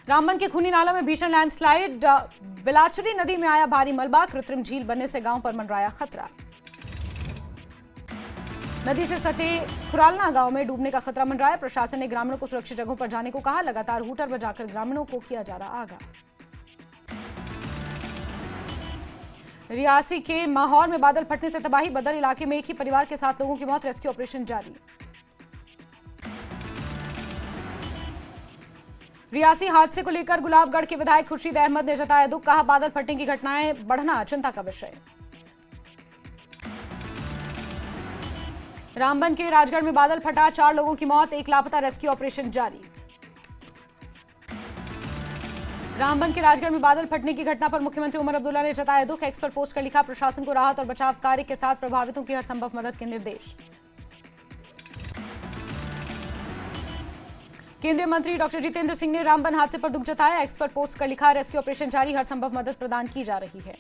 रामबन के खूनी नाला में भीषण लैंडस्लाइड, बिलाचुरी नदी में आया भारी मलबा, कृत्रिम झील बनने से गांव पर मंडराया खतरा। नदी से सटे खुरालना गांव में डूबने का खतरा मंडराया, प्रशासन ने ग्रामीणों को सुरक्षित जगहों पर जाने को कहा, लगातार हूटर बजाकर ग्रामीणों को किया जा रहा आगाह। रियासी के माहौर में बादल फटने से तबाही, बदर इलाके में एक ही परिवार के 7 लोगों की मौत, रेस्क्यू ऑपरेशन जारी। रियासी हादसे को लेकर गुलाबगढ़ के विधायक खुर्शीद अहमद ने जताया दुख, कहा बादल फटने की घटनाएं बढ़ना चिंता का विषय। रामबन के राजगढ़ में बादल फटा, 4 लोगों की मौत, 1 लापता, रेस्क्यू ऑपरेशन जारी। रामबन के राजगढ़ में बादल फटने की घटना पर मुख्यमंत्री उमर अब्दुल्ला ने जताया दुख, एक्स पर पोस्ट कर लिखा, प्रशासन को राहत और बचाव कार्य के साथ प्रभावितों की हर संभव मदद के निर्देश। केंद्रीय मंत्री डॉक्टर जितेंद्र सिंह ने रामबन हादसे पर दुख जताया, एक्स पर पोस्ट कर लिखा, रेस्क्यू ऑपरेशन जारी, हर संभव मदद प्रदान की जा रही है।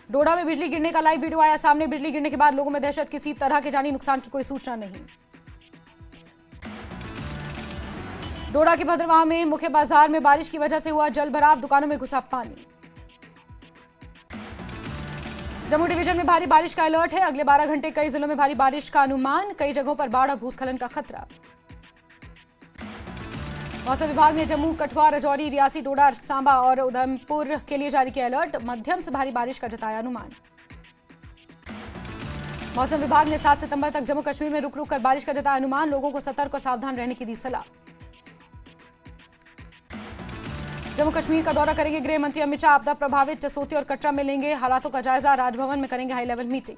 डोडा में बिजली गिरने का लाइव वीडियो आया सामने, बिजली गिरने के बाद लोगों में दहशत, किसी तरह के जानी नुकसान की कोई सूचना नहीं। डोडा के भद्रवाह में मुख्य बाजार में बारिश की वजह से हुआ जल भराव, दुकानों में घुसा पानी। जम्मू डिवीजन में भारी बारिश का अलर्ट है, अगले 12 घंटे कई जिलों में भारी बारिश का अनुमान, कई जगहों पर बाढ़ और भूस्खलन का खतरा। मौसम विभाग ने जम्मू, कठुआ, राजौरी, रियासी, डोडा, सांबा और उधमपुर के लिए जारी किया अलर्ट, मध्यम से भारी बारिश का जताया अनुमान। मौसम विभाग ने 7 सितंबर तक जम्मू कश्मीर में रुक रुक कर बारिश का जताया अनुमान, लोगों को सतर्क और सावधान रहने की दी सलाह। जम्मू कश्मीर का दौरा करेंगे गृह मंत्री अमित शाह, आपदा प्रभावित जसोती और कटरा में लेंगे हालातों का जायजा, राजभवन में करेंगे high level meeting.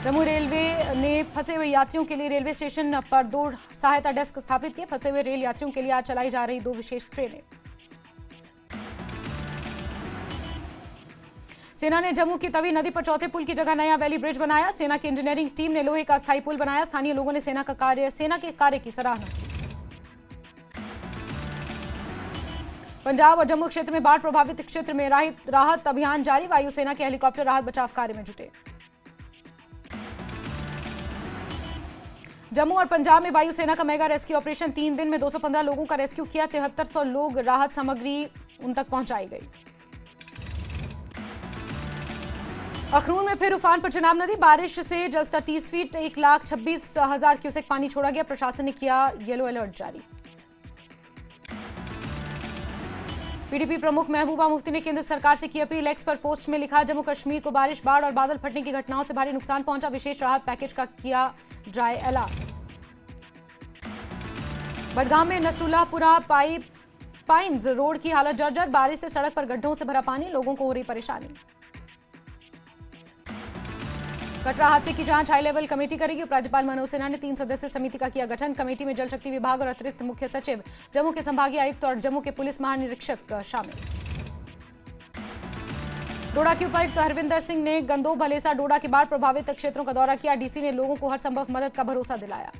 Jammu railway ने फंसे हुए यात्रियों के लिए रेलवे स्टेशन पर 2 सहायता डेस्क स्थापित किए, फंसे हुए रेल यात्रियों के लिए आज चलाई जा रही 2 विशेष ट्रेनें। सेना ने जम्मू की तवी नदी पर चौथे पुल की जगह नया वैली ब्रिज बनाया, सेना की इंजीनियरिंग टीम ने लोहे का अस्थायी पुल बनाया, स्थानीय लोगों ने सेना के कार्य की सराहना की। पंजाब और जम्मू क्षेत्र में बाढ़ प्रभावित क्षेत्र में राहत अभियान जारी, वायुसेना के हेलीकॉप्टर राहत बचाव कार्य में जुटे। जम्मू और पंजाब में वायुसेना का मेगा रेस्क्यू ऑपरेशन, 3 दिन में 215 लोगों का रेस्क्यू किया, 7300 लोग राहत सामग्री उन तक पहुंचाई गई। अखनूर में फिर उफान पर चिनाब नदी, बारिश से जलस्तर 30 फीट, 1,26,000 क्यूसेक पानी छोड़ा गया, प्रशासन ने किया येलो अलर्ट जारी। पीडीपी प्रमुख महबूबा मुफ्ती ने केंद्र सरकार से की अपील, एक्स पर पोस्ट में लिखा, जम्मू कश्मीर को बारिश, बाढ़ और बादल फटने की घटनाओं से भारी नुकसान पहुंचा, विशेष राहत पैकेज का किया ड्राई ऐलान। बडगाम में नसरुल्लाहपुरा पाइन्स रोड की हालत जर्जर, बारिश से सड़क पर गड्ढों से भरा पानी, लोगों को हो रही परेशानी। कटरा हादसे की जांच हाई लेवल कमेटी करेगी, उपराज्यपाल मनोज सिन्हा ने 3 सदस्यीय समिति का किया गठन, कमेटी में जल शक्ति विभाग और अतिरिक्त मुख्य सचिव, जम्मू के संभागीय आयुक्त और जम्मू के पुलिस महानिरीक्षक शामिल। डोडा के उपायुक्त हरविंदर सिंह ने गंदो भलेसा डोडा के बाढ़ प्रभावित क्षेत्रों का दौरा किया, डीसी ने लोगों को हर संभव मदद का भरोसा दिलाया।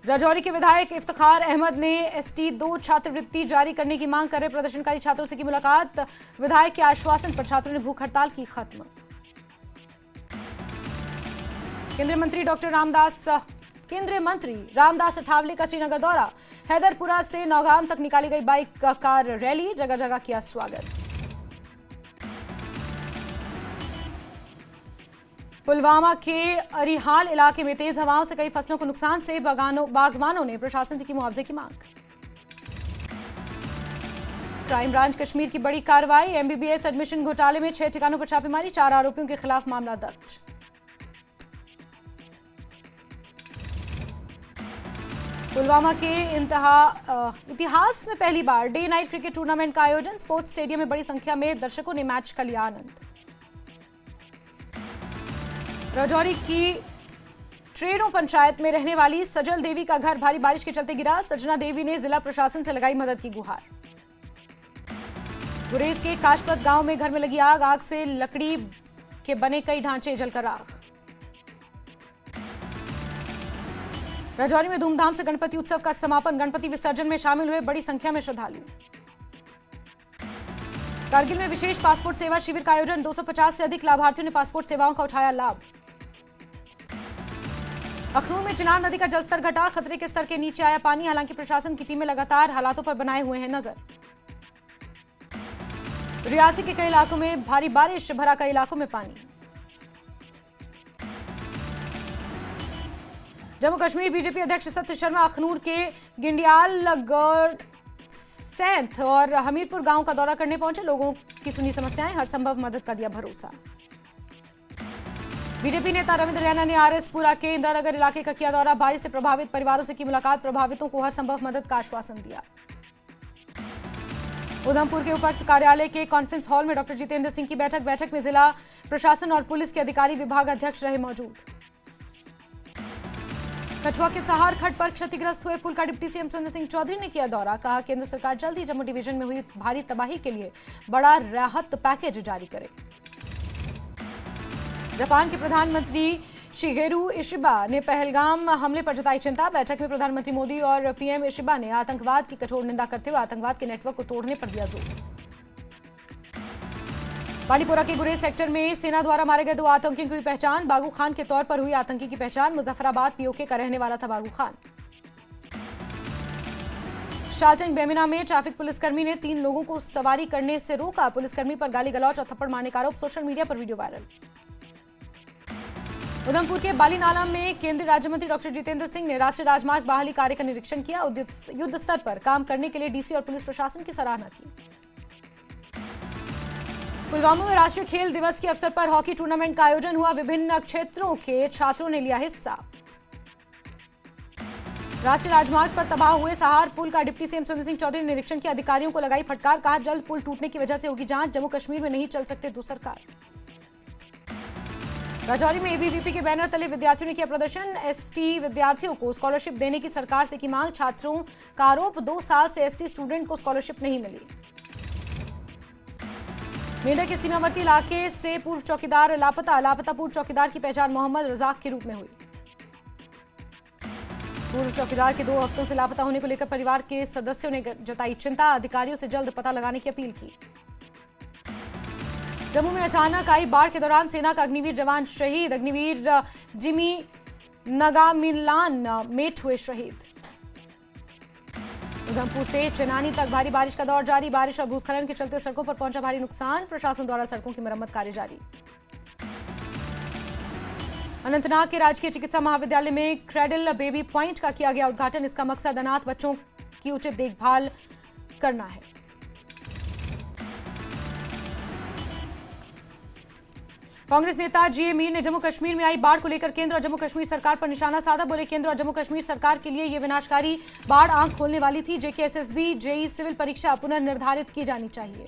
राजौरी के विधायक इफ्तिखार अहमद ने ST2 छात्रवृत्ति जारी करने की मांग कर रहे प्रदर्शनकारी छात्रों से की मुलाकात, विधायक के आश्वासन पर छात्रों ने भूख हड़ताल की खत्म। केंद्रीय मंत्री रामदास अठावले का श्रीनगर दौरा, हैदरपुरा से नौगाम तक निकाली गई बाइक कार रैली, जगह जगह किया स्वागत। पुलवामा के अरिहाल इलाके में तेज हवाओं से कई फसलों को नुकसान से बागवानों ने प्रशासन से की मुआवजे की मांग। क्राइम ब्रांच कश्मीर की बड़ी कार्रवाई, MBBS एडमिशन घोटाले में 6 ठिकानों पर छापेमारी, 4 आरोपियों के खिलाफ मामला दर्ज। पुलवामा के इतिहास में पहली बार डे नाइट क्रिकेट टूर्नामेंट का आयोजन, स्पोर्ट्स स्टेडियम में बड़ी संख्या में दर्शकों ने मैच का लिया आनंद। राजौरी की ट्रेडो पंचायत में रहने वाली सजल देवी का घर भारी बारिश के चलते गिरा, सजना देवी ने जिला प्रशासन से लगाई मदद की गुहार। गुरेज के काशपत गांव में घर में लगी आग से लकड़ी के बने कई ढांचे जलकर राख। राजौरी में धूमधाम से गणपति उत्सव का समापन, गणपति विसर्जन में शामिल हुए बड़ी संख्या में श्रद्धालु। कारगिल में विशेष पासपोर्ट सेवा शिविर का आयोजन, 250 से अधिक लाभार्थियों ने पासपोर्ट सेवाओं का उठाया लाभ। अखनूर में चिनाब नदी का जलस्तर घटा, खतरे के स्तर के नीचे आया पानी, हालांकि प्रशासन की टीमें लगातार हालातों पर बनाए हुए हैं नजर। रियासी के कई इलाकों में भारी बारिश, भरा कई इलाकों में पानी। जम्मू कश्मीर बीजेपी अध्यक्ष सत्य शर्मा अखनूर के गिंडियाल गढ़ सैंथ और हमीरपुर गांव का दौरा करने पहुंचे, लोगों की सुनी समस्याएं, हर संभव मदद का दिया भरोसा। बीजेपी नेता रविंद्र रैना ने आरएसपुरा के इंदिरानगर इलाके का किया दौरा, बारिश से प्रभावित परिवारों से की मुलाकात, प्रभावितों को हर संभव मदद का आश्वासन दिया। उधमपुर के उपायुक्त कार्यालय के कॉन्फ्रेंस हॉल में डॉक्टर जितेंद्र सिंह की बैठक में जिला प्रशासन और पुलिस के अधिकारी विभाग अध्यक्ष रहे मौजूद। कठुआ के सहार खड्ड पर क्षतिग्रस्त हुए पुल का डिप्टी सीएम सुरेंद्र सिंह चौधरी ने किया दौरा, कहा केंद्र सरकार जल्द ही जम्मू डिवीजन में हुई भारी तबाही के लिए बड़ा राहत पैकेज जारी करे। जापान के प्रधानमंत्री शिगेरू इशिबा ने पहलगाम हमले पर जताई चिंता, बैठक में प्रधानमंत्री मोदी और पीएम इशिबा ने आतंकवाद की कठोर निंदा करते हुए आतंकवाद के नेटवर्क को तोड़ने पर दिया जोर। बाड़ीपोरा के गुरेज सेक्टर में सेना द्वारा मारे गए 2 आतंकियों की पहचान, बागू खान के तौर पर हुई आतंकी की पहचान, मुजफ्फराबाद पीओके का रहने वाला था बागू खान। शाहजंग बेमिना में ट्रैफिक पुलिसकर्मी ने 3 लोगों को सवारी करने से रोका, पुलिसकर्मी पर गाली गलौज और थप्पड़ मारने का आरोप, सोशल मीडिया पर वीडियो वायरल। उधमपुर के बालीनाला में केंद्रीय राज्य मंत्री डॉक्टर जितेंद्र सिंह ने राष्ट्रीय राजमार्ग बहाली कार्य का निरीक्षण किया, युद्ध स्तर पर काम करने के लिए डीसी और पुलिस प्रशासन की सराहना की। पुलवामा में राष्ट्रीय खेल दिवस के अवसर पर हॉकी टूर्नामेंट का आयोजन हुआ, विभिन्न क्षेत्रों के छात्रों ने लिया हिस्सा। राष्ट्रीय राजमार्ग पर तबाह हुए सहार पुल का डिप्टी सीएम सुरेंद्र सिंह चौधरी ने निरीक्षण किया, अधिकारियों को लगाई फटकार, कहा जल्द पुल टूटने की वजह से होगी जांच, जम्मू कश्मीर में नहीं चल सकते 2 सरकार। राजौरी में एबीवीपी के बैनर तले विद्यार्थियों ने किया प्रदर्शन, एसटी विद्यार्थियों को स्कॉलरशिप देने की सरकार से की मांग, छात्रों का आरोप 2 साल से एसटी स्टूडेंट को स्कॉलरशिप नहीं मिली। मेंढक के सीमावर्ती इलाके से पूर्व चौकीदार लापता पूर्व चौकीदार की पहचान मोहम्मद रजाक के रूप में हुई। पूर्व चौकीदार के 2 हफ्तों से लापता होने को लेकर परिवार के सदस्यों ने जताई चिंता, अधिकारियों से जल्द पता लगाने की अपील की। जम्मू में अचानक आई बाढ़ के दौरान सेना का अग्निवीर जवान शहीद, अग्निवीर जिमी नगामिलान मेट हुए शहीद। उधमपुर से चेनानी तक भारी बारिश का दौर जारी, बारिश और भूस्खलन के चलते सड़कों पर पहुंचा भारी नुकसान, प्रशासन द्वारा सड़कों की मरम्मत कार्य जारी। अनंतनाग के राजकीय चिकित्सा महाविद्यालय में क्रेडल बेबी पॉइंट का किया गया उद्घाटन, इसका मकसद अनाथ बच्चों की उचित देखभाल करना है। कांग्रेस नेता जीए मीर ने जम्मू कश्मीर में आई बाढ़ को लेकर केंद्र और जम्मू कश्मीर सरकार पर निशाना साधा, बोले केंद्र और जम्मू कश्मीर सरकार के लिए यह विनाशकारी बाढ़ आंख खोलने वाली थी, जेकेएसएसबी जेई सिविल परीक्षा पुनर्निर्धारित की जानी चाहिए।